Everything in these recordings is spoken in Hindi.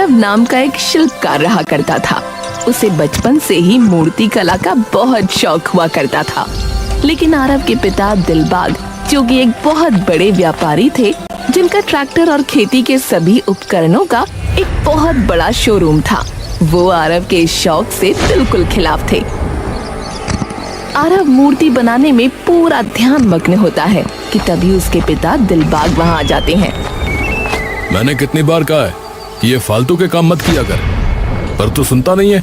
आरव नाम का एक शिल्पकार रहा करता था। उसे बचपन से ही मूर्ति कला का बहुत शौक हुआ करता था। लेकिन आरव के पिता दिलबाग, जो कि एक बहुत बड़े व्यापारी थे, जिनका ट्रैक्टर और खेती के सभी उपकरणों का एक बहुत बड़ा शोरूम था, वो आरव के शौक से बिल्कुल खिलाफ थे। आरव मूर्ति बनाने में पूरा ध्यान मग्न होता है कि तभी उसके पिता दिलबाग वहाँ आ जाते हैं। मैंने कितनी बार कहा है कि ये फालतू के काम मत किया कर, पर तू सुनता नहीं है।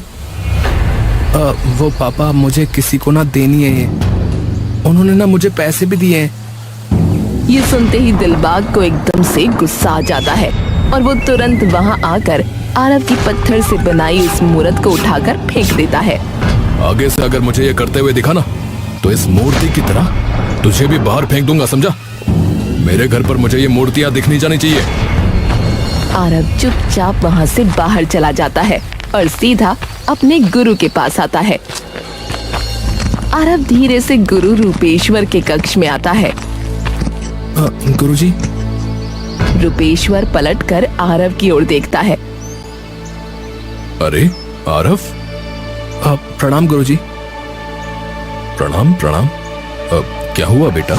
वो पापा, मुझे किसी को ना देनी है ये। उन्होंने ना मुझे पैसे भी दिए हैं। ये सुनते ही दिलबाग को एकदम से गुस्सा आ जाता है और वो तुरंत वहाँ आकर आरव की पत्थर से बनाई उस मूर्त को उठाकर फेंक देता है। आगे से अगर मुझे ये करते हुए दिखा ना, तो इस मूर्ति की तरह तुझे भी बाहर फेंक दूंगा, समझा? मेरे घर पर मुझे ये मूर्तियां दिखनी जानी चाहिए। आरव चुपचाप वहाँ से बाहर चला जाता है और सीधा अपने गुरु के पास आता है। आरव धीरे से गुरु रूपेश्वर के कक्ष में आता है। गुरुजी। रूपेश्वर पलटकर आरव की ओर देखता है। अरे आरव। प्रणाम गुरुजी। प्रणाम प्रणाम। क्या हुआ बेटा?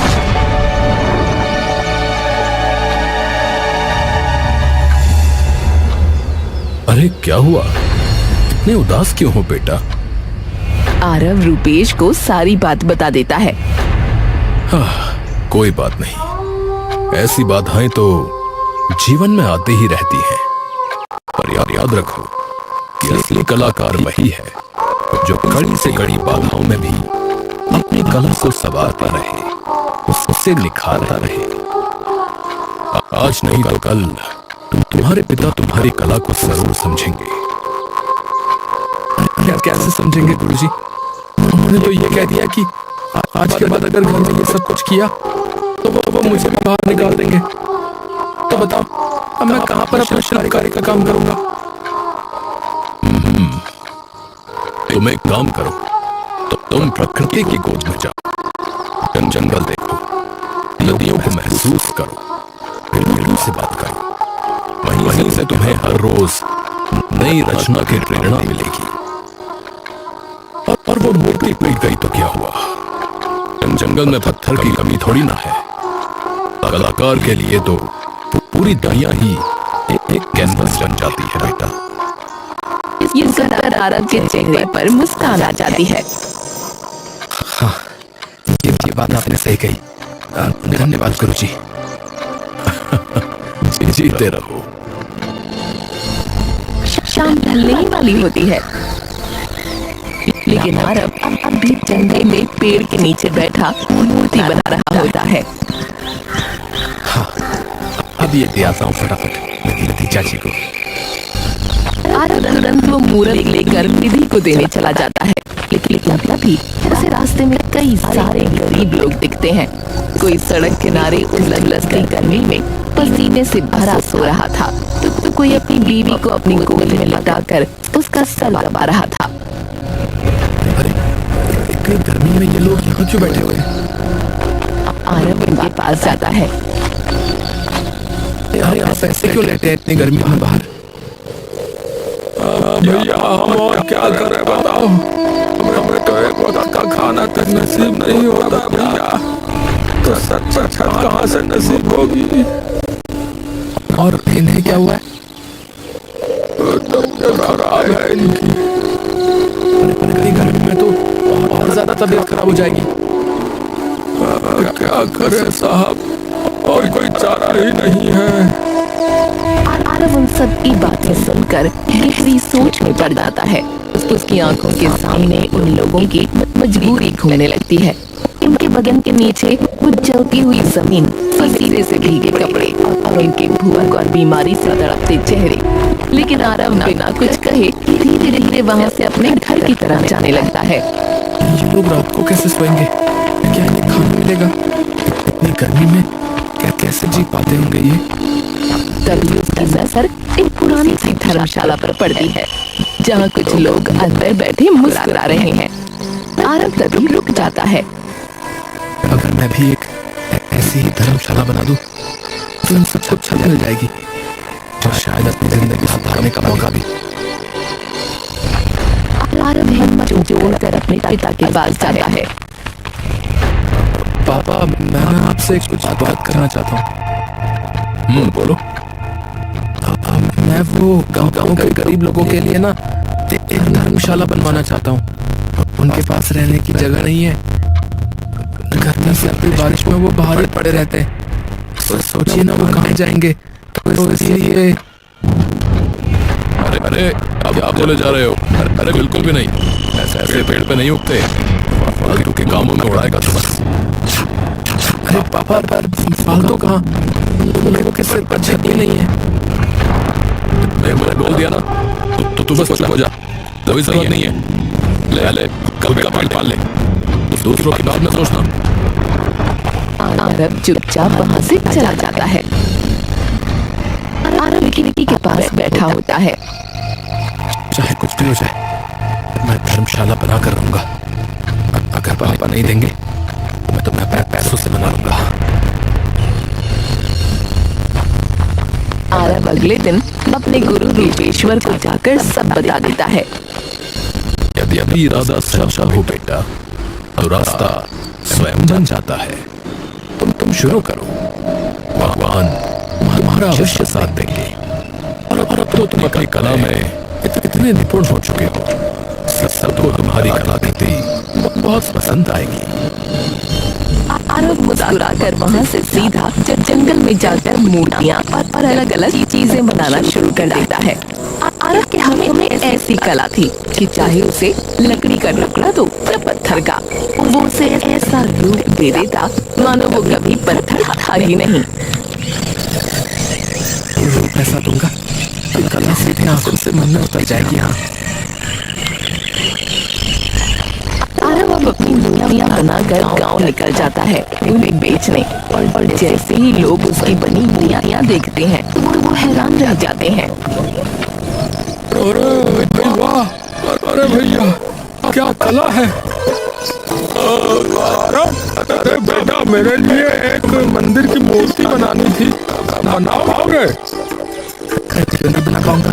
अरे क्या हुआ? इतने उदास क्यों हो बेटा? आरव रूपेश को सारी बात बता देता है। कोई बात नहीं, ऐसी बाधाएं तो जीवन में आती ही रहती हैं, पर याद रखो कि असली कलाकार वही है जो कड़ी से कड़ी बाधाओं में भी अपनी कला को संवारता रहे, उससे निखारता रहे। आज नहीं तो कल तुम्हारे पिता तुम्हारी कला को जरूर समझेंगे। कैसे समझेंगे गुरुजी? उन्होंने तो ये कह दिया कि आज के बाद अगर घर में ये सब कुछ किया तो वो मुझे भी बाहर निकाल देंगे। तो बताओ, अब मैं कहाँ पर अपना शिल्पकारी का काम करूंगा? तुम एक काम करो, तो तुम प्रकृति की गोद में जाओ, जंगल देखो, नदियों को महसूस करो, पेड़ों से बात करो। वहीं से तुम्हें हर रोज नई रचना की प्रेरणा मिलेगी। और वो मूर्ति टूट गई तो क्या हुआ? जंगल में पत्थर की कमी थोड़ी ना है। कलाकार के लिए तो पूरी दुनिया ही एक कैनवस बन जाती है बेटा। ये सुनकर आरव के चेहरे पर मुस्कान आ जाती है। हाँ, ये बात आपने सही कही। धन्यवाद गुरुजी। जीते रहो। शाम ढलने ही वाली होती है, लेकिन आरव अब भी जंगल में पेड़ के नीचे बैठा मूर्ति बना रहा होता है। हाँ, अब ये दिया था फटाफट मेरी चाची को। आरव तुरंत वो मूर्त लेकर विधि को देने चला जाता है, लेकिन तभी उसे रास्ते में कई सारे गरीब लोग दिखते हैं। कोई सड़क किनारे उलझती गर्मी में पसीने से भरा सो रहा था, तो कोई अपनी बीवी को अपनी गोद में लगाकर उसका सर दबा रहा था। अरे इतनी गर्मी में ये लोग यहाँ क्यों बैठे हुए हैं? आरव उनके पास जाता है। यार आप ऐसे क्यों लेटे हैं इतनी गर्मी में बाहर? भैया हम और क्या करें बताओ, हमें तो एक वक्त का खाना तक नसीब नहीं होता भैया, तो सच कहाँ से नसीब होगी? और इन्हें क्या हुआ है? तबीयत खराब है इनकी। गर्मी में तो और ज्यादा तबीयत खराब हो जाएगी। क्या करें साहब, और कोई चारा ही नहीं है। आरव उन सब की बातें सुनकर गहरी सोच में पड़ जाता है। उसकी आंखों के सामने उन लोगों की मजबूरी घूमने लगती है। इनके बदन के नीचे वो जलती हुई जमीन, पसीने से भीगे कपड़े और इनके भूख और बीमारी से तड़पते चेहरे। लेकिन आरव बिना कुछ कहे धीरे धीरे वहाँ से अपने घर की तरफ जाने लगता है। ये लोग रात को कैसे सोएंगे? क्या इन्हें खाना मिलेगा? इतनी गर्मी में कैसे जी पाते होंगे ये? तभी उसकी नजर एक पुरानी सी धर्मशाला पर पड़ती है, जहाँ कुछ लोग अंदर बैठे मुस्कुरा रहे हैं। आरव तभी रुक जाता है। अगर मैं भी एक ऐसी ही धर्मशाला बना दूं, तो इन सबको छत मिल जाएगी। शायद अपनी जिंदगी सुधारने का मौका भी। आरव हिम्मत जोड़कर अपने पिता के पास जाता है। पापा, मैं आपसे कुछ बात करना चाहता हूँ। बोलो। मैं वो गांव के गरीब लोगों के लिए ना एक धर्मशाला बनवाना चाहता हूँ। उनके पास रहने की जगह नहीं है। गर्मी सर्दी बारिश में वो बाहर ही पड़े रहते हैं। सोचिए ना, वो कहाँ जाएंगे। तो इसलिए अरे अब आप चले जा रहे हो। अरे बिल्कुल भी नहीं, ऐसे पेड़ पे नहीं उगते। फालतू के कामों में उड़ाएगा तो बस। अरे पापा, फालतू कहाँ, मेरे को किसी पर छत नहीं है। मैंने बोल दिया ना, तो तू बस हो जा। कोई जरूरत नहीं है। ले कल का पेड़ पाल ले, दूसरों की बात में सोचना। आरव चुपचाप वहां से चला जाता है। आरव खिड़की के पास बैठा होता है। चाहे कुछ भी हो जाए, मैं धर्मशाला बना कर रहूंगा। अगर पापा नहीं देंगे तो मैं अपने पैसों से बना लूंगा। आरव अगले दिन अपने गुरु रूपेश्वर को जाकर सब बता देता है। यदि इरादा सच्चा हो बेटा, तो रास्ता स्वयं बन जाता है। तुम शुरू करो, भगवान तुम्हारा अवश्य साथ देंगे। और अब तो तुम अपनी कला में इतने निपुण हो चुके हो, सबको तुम्हारी कलाकृति बहुत पसंद आएगी। आरव मुस्कुराकर वहां से सीधा जंगल में जाकर मूर्तियां और अलग अलग चीजें बनाना शुरू कर देता है। आरव के हमें ऐसी कला थी कि चाहे उसे लकड़ी का टुकड़ा दो या पत्थर का, वो उसे ऐसा रूप दे देता मानो वो कभी पत्थर था ही नहीं। रूप ऐसा दूंगा कि कला सीधे आंखों से मन में उतर जाएगी। हाँ, आरव अब अपनी मूर्तियां बनाकर गांव निकल जाता है उन्हें बेचने। और जैसे ही लोग उसकी बनी मूर्तियां देखते हैं वो हैरान रह जाते हैं। अरे वाह, अरे भैया क्या कला है। अरे बेटा, मेरे लिए एक मंदिर की मूर्ति बनानी थी, बना पाओगे? नहीं बना पाऊंगा।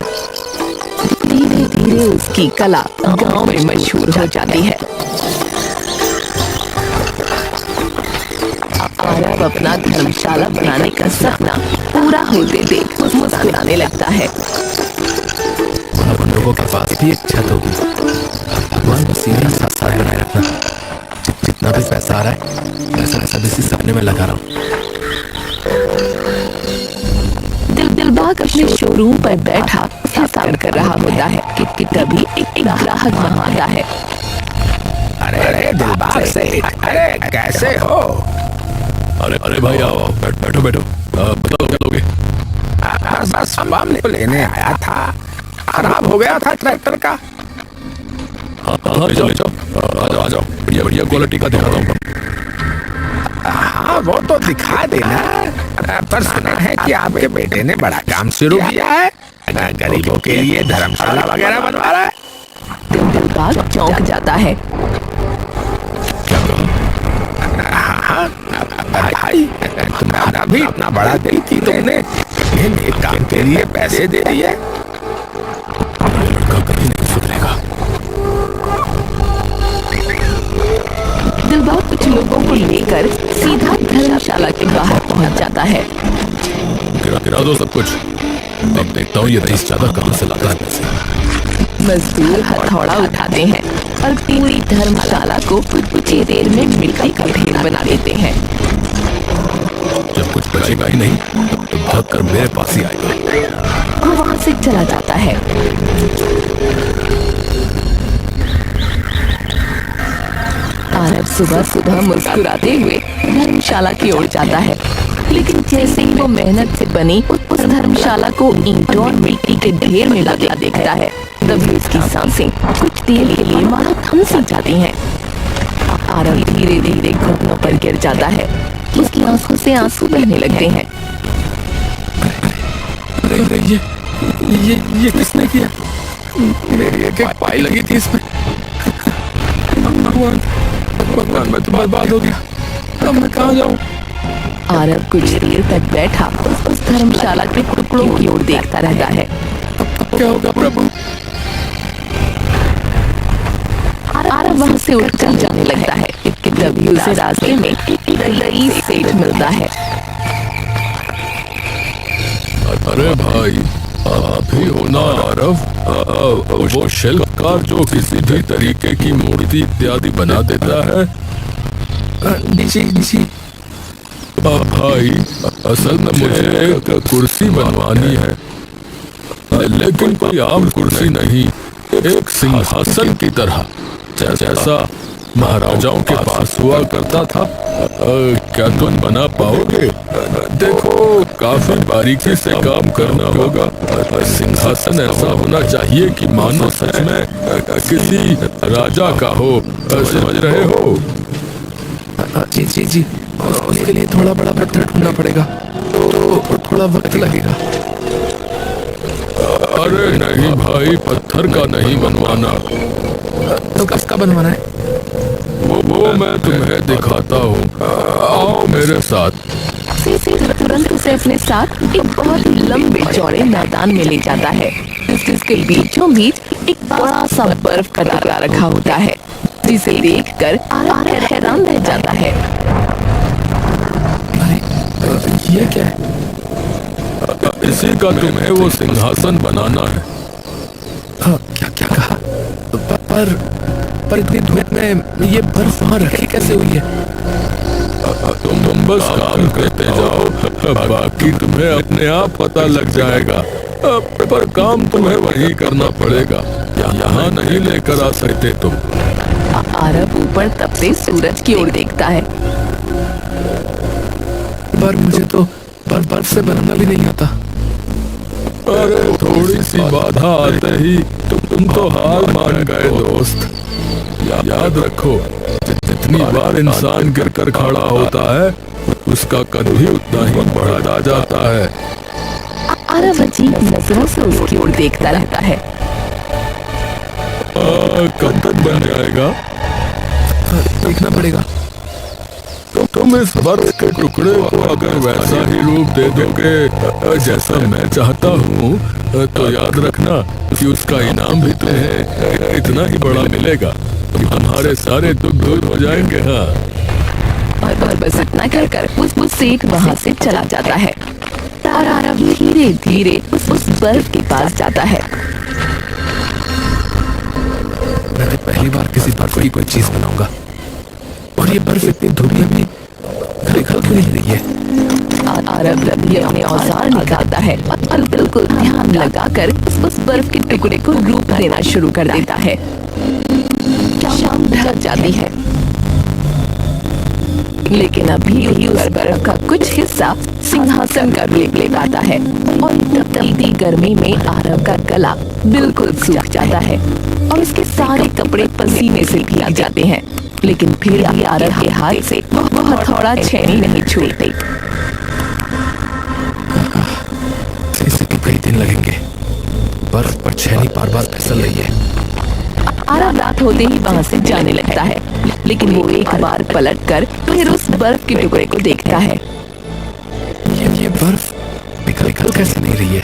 धीरे धीरे उसकी कला गांव में मशहूर हो जाती है। आरव अपना धर्मशाला बनाने का सपना पूरा होते देख मुस्कुराने लगता है। उन लोगों के पास भी एक छत होगी। भगवान को सीधा साथ बनाए रखना। जितना भी पैसा आ रहा है, पैसा इसी सपने में लगा रहा हूँ। दिलबाग अपने शोरूम पर बैठा हिसाब कर रहा होता है कि तभी एक ग्राहक वहां आता है। अरे दिलबाग से, अरे कैसे हो? अरे भाई आओ, बैठो बताओ क्या लोगे? बस मामले को लेने आया था, खराब हो गया था ट्रैक्टर का। हाँ ले जाओ, आ जाओ। बढ़िया क्वालिटी का दिखा रहा हूँ। हाँ वो तो दिखा देना, पर सुना है कि आपके बेटे ने बड़ा काम शुरू किया है, गरीबों के लिए धर्मशाला वगैरह बनवा रहा है। दिलबाग चौंक जाता है। क्या कहा? भाई तुम्हारा भी इतना बड़ा दिल की तुमने एक काम के लिए पैसे दे दिए। लड़का कभी नहीं सुधरेगा। दिलबाग कुछ लोगों को लेकर सीधा धर्मशाला के बाहर पहुंच जाता है। गिरा दो सब कुछ। अब देखता हूँ ये रईस ज्यादा कहाँ से लाता है पैसे। मजदूर हथौड़ा उठाते हैं और पूरी धर्मशाला को कुछ ही देर में मिट्टी का ढेर बना देते हैं। जब कुछ बचेगा ही नहीं तो भागकर मेरे पास ही आएगा। वो वहां से चला जाता है। आरव सुबह मुस्कुराते हुए धर्मशाला की ओर जाता है, लेकिन जैसे ही वो मेहनत से बनी उस धर्मशाला को ईंटों और मिट्टी के ढेर में लगा देखता है, तभी उसकी सांसें कुछ देर के लिए मानो थम सी जाती हैं। आरव धीरे धीरे घुटनों पर गिर जाता है। उसकी आंखों से आंसू बहने लगते हैं। अरे ये किसने किया? मेरी एक पाई लगी थी इसमें। भगवान मैं तो बर्बाद हो गया। अब मैं कहाँ जाऊँ? आरव कुछ देर तक बैठा उस धर्मशाला के टुकड़ों की ओर देखता रहता है। क्या होगा प्रभु? आरव वहाँ से उठकर जाने लगता है कि तभी उसे रास्ते में एक रईस सेठ मिलता है। अरे भाई, आप ही हो ना आरव? वो शिल्पकार जो किसी भी तरीके की मूर्ति इत्यादि बना देता है? जी। भाई, असल में मुझे एक कुर्सी बनवानी है, लेकिन कोई आम कुर्सी नहीं, एक सिंहासन की तरह, जैसा महाराजाओं के पास हुआ करता था। क्या तुम बना पाओगे? देखो, काफी बारीकी से काम करना होगा। सिंहासन ऐसा होना चाहिए कि मानो सच में किसी राजा का हो, समझ रहे हो? जी। उसके लिए थोड़ा बड़ा पत्थर ढूंढना पड़ेगा, तो थोड़ा वक्त लगेगा। अरे नहीं भाई, पत्थर का नहीं बनवाना। तो किसका बनवाना है? वो मैं तुम्हें दिखाता हूँ, आओ मेरे साथ। तुरंत उसे अपने साथ एक बहुत ही लंबे चौड़े मैदान में ले जाता है, जिसके बीचों बीच एक बड़ा सा बर्फ का टुकड़ा रखा होता है, जिसे देखकर आरव हैरान रह जाता है। ये क्या है? इसी का तुम्हें वो सिंहासन बनाना है। क्या कहा? पर इतनी धूप में ये बर्फ वहाँ रखी कैसे हुई है? तुम बस काम करते जाओ, बाकी तुम्हें अपने आप पता लग जाएगा। पर काम तुम्हें वहीं करना पड़ेगा, यहाँ नहीं लेकर आ सकते तुम। आरव ऊपर तपते सूरज की ओर देखता है। पर मुझे तो बर्फ से बनाना भी नहीं आता। अरे थोड़ी सी बाधा आते ही तुम तो हार मान गए दोस्त। याद रखो, जितनी बार इंसान गिर कर खड़ा होता है, उसका कद भी उतना ही बढ़ता जाता है। आरव अजीब नजरों से उसकी ओर देखता रहता है। कब तक बन जाएगा? देखना पड़ेगा। तो तुम इस बर्फ के टुकड़े को अगर वैसा ही रूप दे दोगे जैसा मैं चाहता हूँ, तो याद रखना कि उसका इनाम भी तुम्हें इतना ही बड़ा मिलेगा। हमारे सारे दुख दूर हो जाएंगे। हाँ, और बस इतना कर उस सेठ वहाँ से चला जाता है। और आरव धीरे धीरे उस बर्फ के पास जाता है। मैं पहली बार किसी बर्फ की कोई चीज बनाऊंगा, और ये बर्फ इतनी धुली भी निकल क्यों नहीं रही है? आरव अपने औजार निकालता है और बिल्कुल ध्यान लगाकर उस बर्फ के टुकड़े को रूप देना शुरू कर देता है। शाम ढल जाती है, लेकिन अभी भी उस बर्फ का कुछ हिस्सा सिंहासन का रूप ले पाता है, और तपती गर्मी में आरव का गला बिल्कुल सूख जाता है और उसके सारे कपड़े पसीने से भीग जाते हैं। लेकिन फिर भी आरव के हाथ से बहुत थोड़ा छेनी नहीं छूटती। इसे कई दिन लगेंगे। बर्फ पर छेनी बार बार फिसल रही है। आरव रात होते ही वहाँ से जाने लगता है, लेकिन वो एक बार पलटकर फिर उस बर्फ के टुकड़े को देखता है। ये बर्फ निकल कैसे नहीं रही है?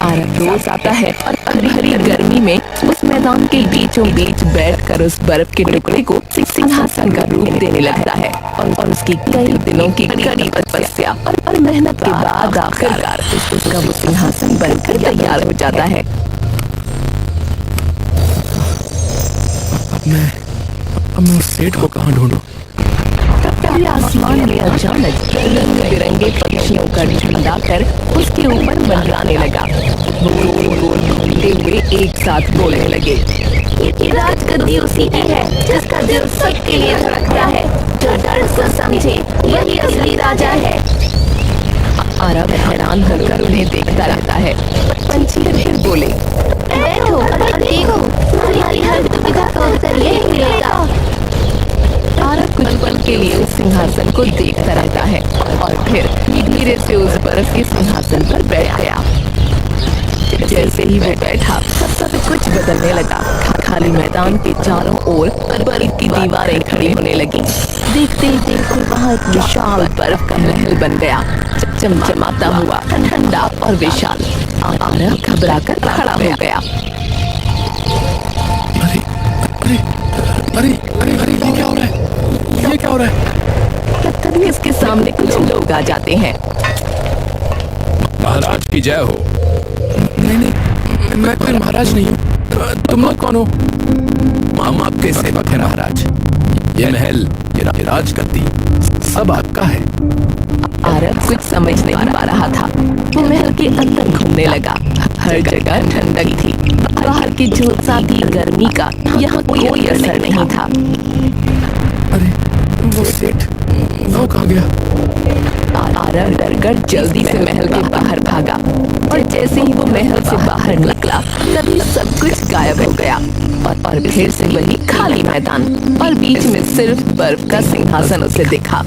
आरव रोज आता है और हरी हरी गर्मी में उस मैदान के बीचों बीच बैठकर उस बर्फ के टुकड़े को सिंहासन का रूप देने लगता है, और उसकी कई दिनों की कड़ी तपस्या और मेहनत के बाद आखिरकार उसका वो सिंहासन बनकर तैयार हो जाता है। अब मैं उस सेठ को कहाँ ढूंढूं? तभी आसमान में अचानक रंग बिरंगे पक्षियों का झुंड आकर उसके ऊपर मंडराने लगा। वो गोल गोल घूमते हुए एक साथ बोलने लगे, ये राजगद्दी उसी की है जिसका दिल सबके लिए धड़कता है, जो डर से समझे यही असली राजा है। आरव हैरान होकर उन्हें देखता रहता है। पंछी फिर बोले, बैठो और देखो, तुम्हारी हर दुविधा का उत्तर यही मिलेगा। आरव कुछ पल के लिए उस सिंहासन को देखता रहता है और फिर धीरे से उस बर्फ के सिंहासन पर बैठ गया। जैसे ही वो बैठा सब कुछ बदलने लगा। खाली मैदान के चारों ओर बर्फ की दीवारें खड़ी होने लगी। देखते ही देखते वहाँ एक विशाल बर्फ का महल बन गया, चमचमाता हुआ, ठंडा और विशाल। आरव घबरा कर खड़ा हो गया। अरे अरे अरे अरे अरे ये क्या हो रहा है? ये क्या हो रहा है? तभी इसके सामने कुछ लोग आ जाते हैं। महाराज की जय हो। नहीं नहीं, मैं कोई महाराज नहीं हूँ। तुम लोग कौन हो? हम आपके सेवक हैं महाराज। ये महल, ये राजगद्दी सब आपका है। आरव कुछ समझ नहीं पा रहा था। वो महल के अंदर घूमने लगा। हर जगह ठंडक थी। बाहर की झुलसाती गर्मी का यहाँ कोई असर नहीं था। अरे वो सेठ, वो कहाँ गया? आरव डरकर जल्दी से महल के बाहर भागा और जैसे ही वो महल से बाहर निकला तभी सब कुछ गायब हो गया और फिर से वही खाली मैदान और बीच में सिर्फ बर्फ का सिंहासन उसे दिखा।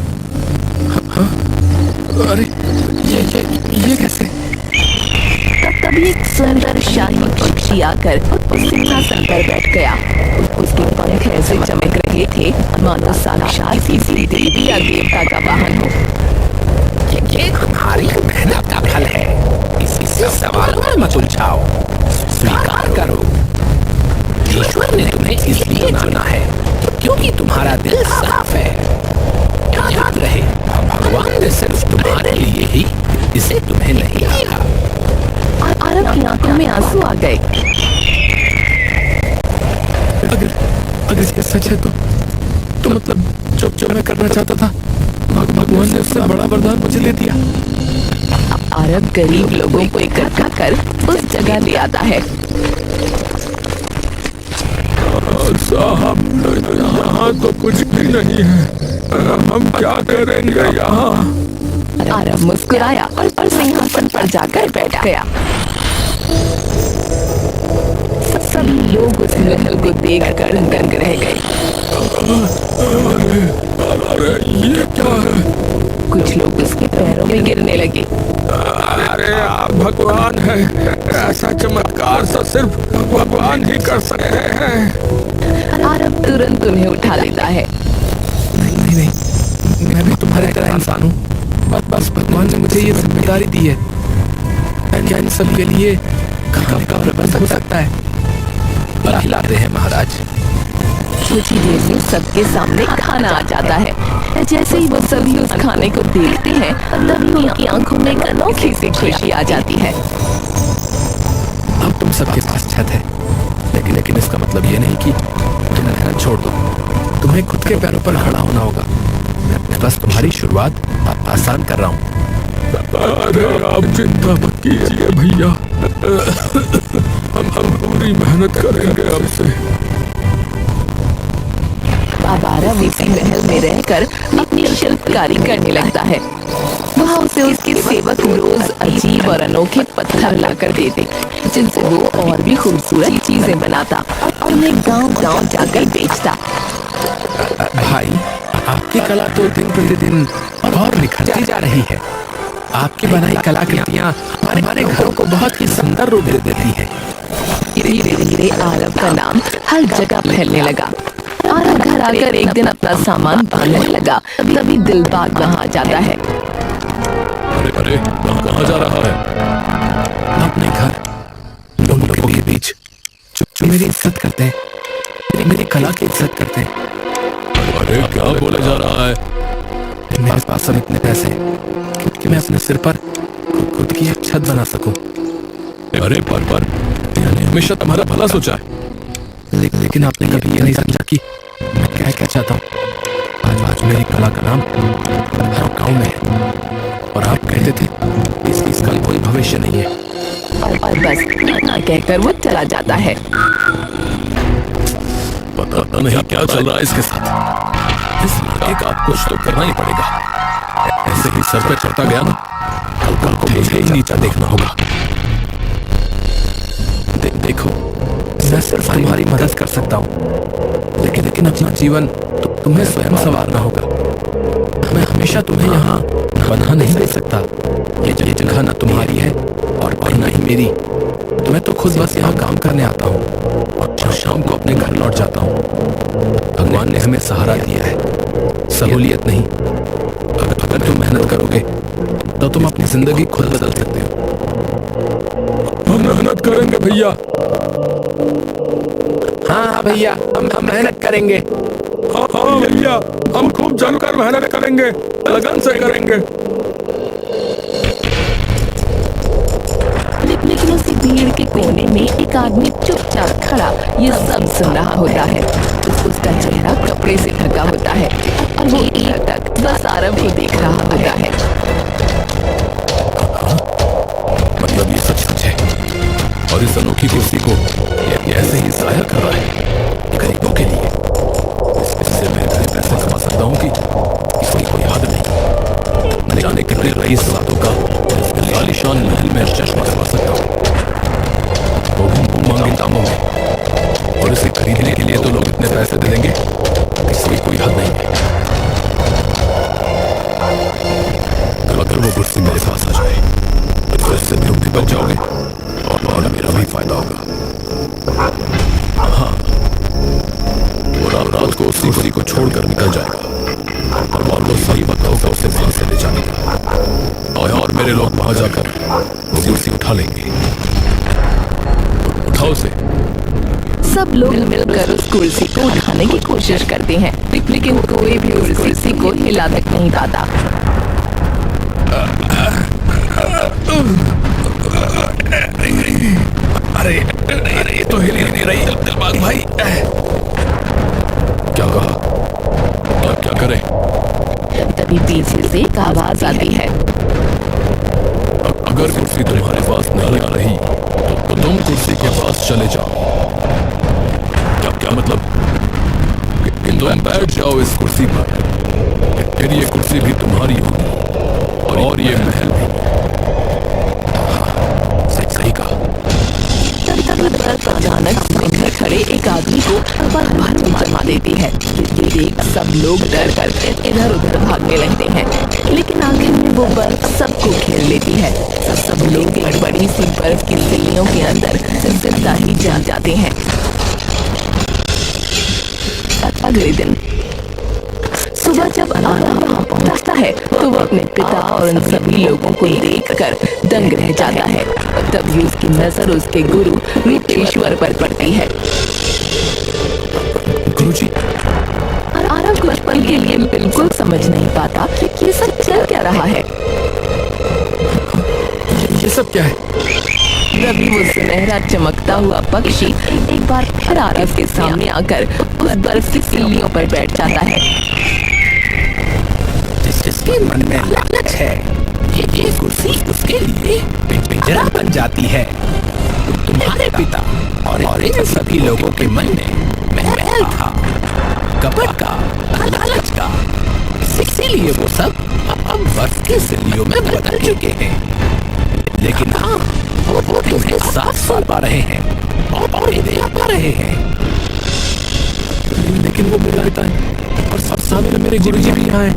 अरे ये कैसे? तभी एक सुंदर शाही पक्षी आकर उस सिंहासन पर बैठ गया। उसके पंख ऐसे चमक रहे थे मानो साक्षात किसी देवी या देवता का वाहन हो। ये तुम्हारी मेहनत का फल है। इसी सवालों में मत उलझाओ, स्वीकार करो। ईश्वर ने तुम्हें इसलिए चुना है क्योंकि तुम्हारा दिल साफ है। याद रहे, भगवान ने सिर्फ तुम्हारे लिए ही इसे तुम्हें नहीं दिया। आरव की आंखों में आंसू आ गए। अगर ये सच है तो मतलब जो मैं करना चाहता था भगवान ने उससे बड़ा वरदान मुझे दे दिया। आरव गरीब लोगों को इकट्ठा कर उस जगह ले आता है। साहब, यहाँ तो कुछ भी नहीं है। हम क्या करेंगे यहाँ? आरव मुस्कुराया और सिंहासन पर जाकर बैठ गया। सभी लोग उस महल को देखकर दंग रह गए। अरे ये क्या है? कुछ लोग उसके पैरों में गिरने लगे। अरे आप भगवान हैं। ऐसा चमत्कार तो सिर्फ भगवान ही कर सकते हैं। आरव तुरंत उन्हें उठा लेता है। नहीं, मैं भी तुम्हारे तरह इंसान हूँ। बस भगवान ने मुझे ये जिम्मेदारी दी है। क्या इन सब के लिए खाने का प्रबंध हो सकता है? खिलाते हैं महाराज। कुछ ही देर में सबके सामने खाना आ जाता है। जैसे ही वो सभी उस खाने को देखते हैं तभी उनकी आंखों में एक अनोखी सी खुशी आ जाती है। अब तुम सबके पास छत है, लेकिन इसका मतलब ये नहीं कि तुम मेहनत छोड़ दो। तुम्हें खुद के पैरों पर खड़ा होना होगा। मैं बस तुम्हारी शुरुआत आसान कर रहा हूँ। अरे आप चिंता मत कीजिए भैया, हम पूरी मेहनत करेंगे आपसे। अब आरव इसी महल में रहकर अपनी शिल्पकारी करने लगता है। वहाँ उसे उसके सेवक रोज अजीब और अनोखे पत्थर लाकर देते जिनसे वो और भी खूबसूरत चीजें बनाता और उन्हें गांव-गांव जाकर बेचता। भाई, आपकी कला तो दिन प्रतिदिन और निखरती जा रही है। आपकी बनाई कलाकृतियाँ हमारे घरों को बहुत ही सुंदर रूप दे देती हैं। धीरे धीरे आरव का नाम हर जगह फैलने लगा। आरव घर आकर एक दिन अपना सामान बांधने लगा तभी दिलबाग वहाँ आ जाता है। अरे कहाँ जा रहा है? अपने घर उन लोगों के बीच जो मेरी इज्जत करते हैं, मेरी कला की इज्जत करते हैं। अरे क्या बोले जा रहा है? मेरे पास अब इतने पैसे कि मैं अपने सिर पर खुद की एक छत बना सकूं। अरे पर मैंने हमेशा तुम्हारा भला सोचा है। लेकिन आपने कभी ये नहीं समझा कि मैं क्या चाहता हूँ। आज मेरी कला का नाम हर गांव में है और आप कहते थे इसका कोई भविष्य नहीं है। और बस ना कहकर वो चला जाता है। पता नहीं क्या चल रहा है इसके साथ। इस लड़के का कुछ तो करना ही पड़ेगा। ऐसे ही सर पे चढ़ता गया ना, कल को मुझे ही नीचा देखना होगा। देखो, मैं सिर्फ तुम्हारी मदद कर सकता हूँ, लेकिन अपना जीवन तुम्हें स्वयं संवारना होगा। मैं हमेशा तुम्हें यहाँ बना नहीं दे सकता। ये जगह न तुम्हारी है और ना ही मेरी। मैं तो खुद बस यहाँ काम करने आता हूँ और शाम को अपने घर लौट जाता हूँ। भगवान ने हमें सहारा दिया है, सहूलियत नहीं। अगर तुम मेहनत करोगे तो तुम अपनी जिंदगी खुद बदल सकते हो। हम मेहनत करेंगे भैया। हाँ भैया, हम मेहनत करेंगे। हाँ भैया, हम खूब जमकर मेहनत करेंगे, लगन से करेंगे। लेकिन उसी भीड़ के कोने में एक आदमी चुपचाप खड़ा ये सब सुन रहा होता है। उसका चेहरा कपड़े से ढका होता है और वो एक टक बस आरव को देख रहा होता है। मतलब ये सच है और इस अनोखी कुर्सी को ये ऐसे ही जाया कर रहा है गरीबों के लिए। इससे मैं इतने पैसे कमा सकता हूँ कि किसी को याद नहीं। न जाने कितने रईस साधु का आलीशान महल में चश्मा करवा सकता हूँ, वो भी महंगे दामों में। और इसे खरीदने के लिए तो लोग इतने पैसे दे देंगे किसी को याद नहीं है। अगर वो कुर्सी मेरे पास आ जाए तो इससे तुम भी बच जाओगे और मेरा भी फायदा होगा। हाँ, और रात को उसी को छोड़कर निकल जाएगा और वो सही वक्त होगा उसे वहां से ले जाने का। और मेरे लोग वहां जाकर वो कुर्सी उठा लेंगे। उठाओ उसे। सब लोग मिलकर उस कुर्सी को उठाने की कोशिश करते हैं, लेकिन कोई भी उस कुर्सी को हिला तक नहीं पाता। अरे तो हिल नहीं रही दिलबाग भाई। क्या कहा? अब क्या करें? तभी पीछे से एक आवाज आती है। अगर कुर्सी तुम्हारे पास नहीं आ रही तो तुम कुर्सी के पास चले जाओ। क्या मतलब? कि तुम बैठ जाओ इस कुर्सी पर, फिर ये कुर्सी भी तुम्हारी होगी और ये महल भी। हाँ, सही कहा। अचानक सामने खड़े एक आदमी को भर मार देती है। ये देख सब लोग डर कर इधर उधर भागने लगते हैं, लेकिन आखिर में वो बर्फ सबको घेर लेती है। सब लोग एक बड़ी सी बर्फ की सिल्लियों के अंदर जिंदा ही जल जाते हैं। अगले दिन सुबह जब आरव वहां पहुंचता है तो वो अपने पिता और उन सभी लोगों को देखकर दंग रह जाता है। तभी उसकी नजर उसके गुरु रूपेश्वर पर पड़ती है। गुरुजी। आरव कुछ पल के लिए बिल्कुल समझ नहीं पाता कि ये सब चल क्या रहा है। ये सब क्या है? तभी वो सुनहरा चमकता हुआ पक्षी एक बार फिर आरव के सामने आकर उस बर्फ की सिल्लियों पर बैठ जाता है। जिसके मन में लालच है ये कुर्सी उसके लिए पिंजरा बन जाती है। तुम्हारे पिता और इन सभी लोगों के मन में महल था, कपट का, लालच का। इसीलिए वो सब अब बर्फ की सिल्लियों में बदल चुके हैं। लेकिन हाँ, वो तुम्हें साफ सुन पा रहे हैं और देख पा रहे हैं। लेकिन वो मेरा पिता है और सब सामने मेरे गुरुजी भी यहाँ हैं।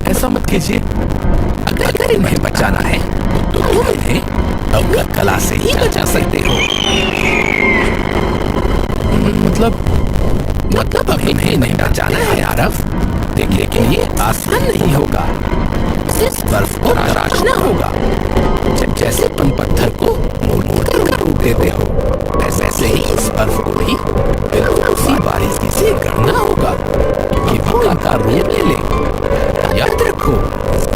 ऐसा मत कीजिए। अगर इन्हें बचाना है तो तुम इन्हें अवगत कला से ही बचा सकते हो। मतलब अब इन्हें नहीं बचाना है आरव, लेकिन ये आसान नहीं होगा। इस बर्फ को तराशना होगा। जैसे तुम पत्थर को मोड़ कर रूप देते हो, वैसे ही इस बर्फ को भी बिल्कुल उसी बारीकी से गढ़ना होगा कि वो आकार रूप ले ले। याद रखो,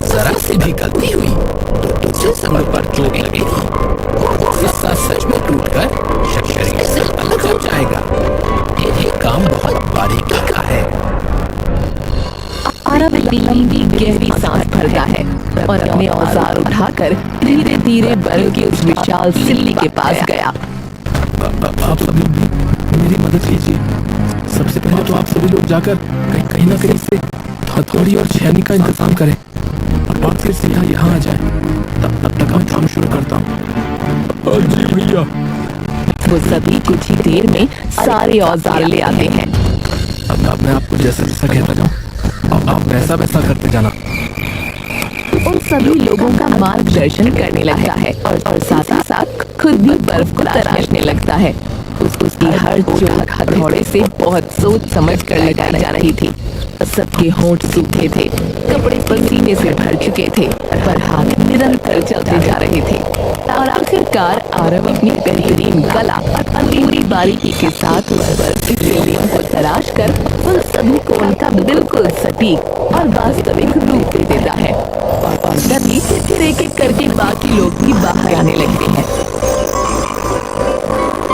जरा से भी गलती हुई तो तुझसे समय पर चोट लगेगी। वो हिस्सा सच में टूटकर शरीर से अलग हो जाएगा। ये काम बहुत बारीकी का है। आरव लंबी गहरी सांस भरता है और अपने औजार उठाकर धीरे धीरे बर्फ की उस विशाल सिल्ली के पास गया। आप सभी मेरी मदद कीजिए। सबसे पहले तो आप सभी लोग जाकर कहीं ना कहीं से हथौड़ी और छेनी का इंतजाम करें और फिर से यहाँ आ जाए। तब तक मैं काम शुरू करता हूँ। जी भैया। वो सभी कुछ ही देर में सारे औजार ले आते हैं। अब मैं आपको जैसा जैसा कहता जाऊँ आप वैसा वैसा करते जाना। उन सभी लोगों का मार्गदर्शन करने लगता है और साथ ही साथ खुद भी बर्फ को तराशने लगता है। उसकी हर चोट हथौड़े से बहुत सोच समझ कर लगाई जा रही थी। सबके होंठ सूखे थे, कपड़े पसीने से भर चुके थे, पर हाथ निरंतर चलते जा रहे थे। और आखिरकार आरव अपनी बेहतरीन कला और पूरी बारीकी के साथ उस बर्फ एलियन को तराश कर उन सभी को उनका बिल्कुल सटीक और वास्तविक रूप दे देता है। और तभी फिर एक एक करके बाकी लोग भी बाहर आने लगते हैं।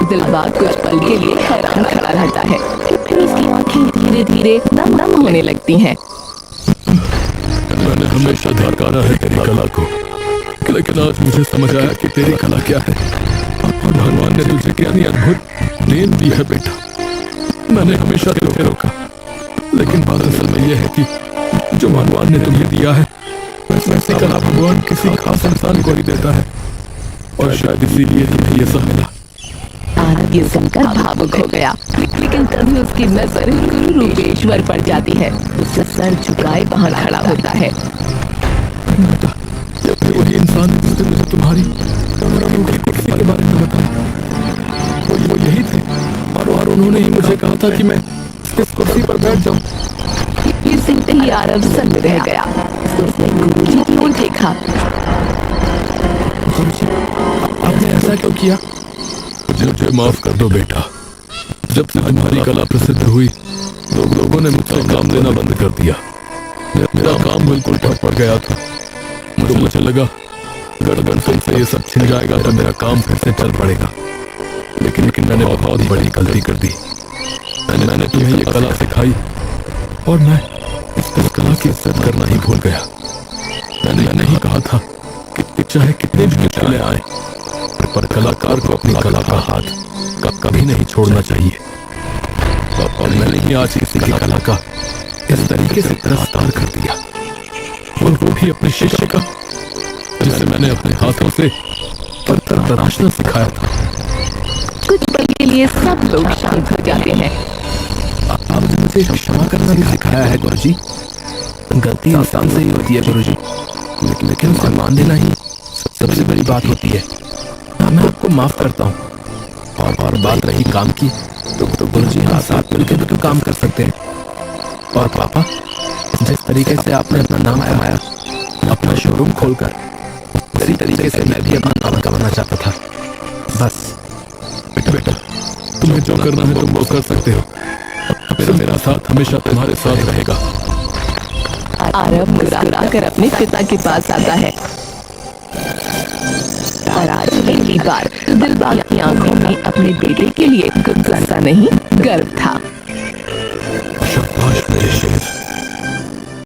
दिलबाग कुछ पल के लिए हैरान खड़ा रहता है, फिर उसकी आंखें धीरे धीरे नम होने लगती हैं। मैंने हमेशा धड़काना है तेरी कला को, लेकिन आज मुझे समझ आया कि तेरी कला क्या है और भगवान ने तुझे कितनी अद्भुत देन दी है बेटा। मैंने हमेशा तुझे रोका, लेकिन बात असल में यह है कि जो भगवान ने तुम्हें दिया है वैसे कला भगवान किसी खास इंसान को ही देता है, और शायद इसीलिए तुम्हें ये सब मिला। आरव ये सुनकर भावुक हो गया, लेकिन तभी उसकी नजर गुरु रूपेश्वर पर जाती है। उसका सर झुकाए वहां खड़ा होता है। बेटा, ये वही इंसान है जिसने मुझे तुम्हारी कुर्सी के बारे में बताया। वो यही थे, और उन्होंने ही मुझे कहा था कि मैं इस कुर्सी पर बैठ जाऊं। ये सुनते ही आरव सन्न रह गया। उसने गुरुजी की ओर देखा। गुरुजी, आपने ऐसा क्यों किया? मुझे माफ कर दो बेटा। जब से तुम्हारी कला प्रसिद्ध हुई, लोगों ने मुझसे काम लेना बंद कर दिया। मेरा काम बिल्कुल ठप पड़ गया था। मुझे लगा गड़बड़ से ये सब छिन जाएगा तो मेरा काम फिर से चल पड़ेगा, लेकिन मैंने बहुत बड़ी गलती कर दी। मैंने तुम्हें ये कला सिखाई और मैं इस कला की इज्जत करना ही भूल गया। मैंने नहीं कहा था कि चाहे कितने भी मुश्किलें आए, पर कलाकार को अपनी कला का हाथ कभी नहीं छोड़ना चाहिए। और मैंने ही आज किसी की कला का इस तरीके से गिरफ्तार कर दिया, और वो भी अपने शिष्य का, जिसे मैंने अपने हाथों से पत्थर तराशना सिखाया था। कुछ पल के लिए सब लोग शांत हो जाते हैं। आपने मुझे क्षमा करना भी सिखाया है गुरुजी। गलती इंसान से ही होती है गुरुजी, लेकिन उसे मान लेना ही सबसे बड़ी बात होती है। मैं आपको माफ करता हूँ। और बात रही काम की, तो गुरुजी हाँ, साथ मिलकर भी तो काम कर सकते हैं। और पापा, जिस तरीके से आपने अपना नाम कमाया अपना शोरूम खोलकर, उसी तरीके से मैं भी अपना नाम कमाना चाहता था। बस बेटा, तुम्हें जो करना है तुम वो कर सकते हो। मेरा साथ हमेशा तुम्हारे साथ रहेगा। आरव मुस्कुरा कर अपने पिता के पास आता है, और आज पहली बार दिलबाग की आंखों में अपने बेटे के लिए गुस्सा नहीं, गर्व था। शाबाश मेरे शेर।